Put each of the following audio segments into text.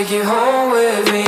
take you home with me.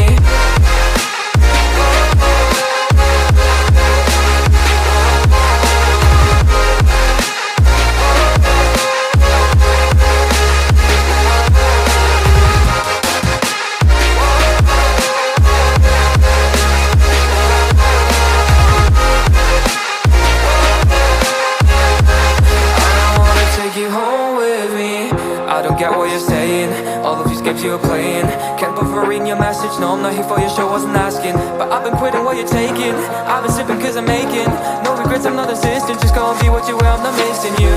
I don't get what you're saying, all of these games you're playing. Can't bother reading your message, no I'm not here for your show, wasn't asking. But I've been quitting what you're taking, I've been sipping cause I'm making no regrets, I'm not insistent, just go and be what you were, I'm not missing you,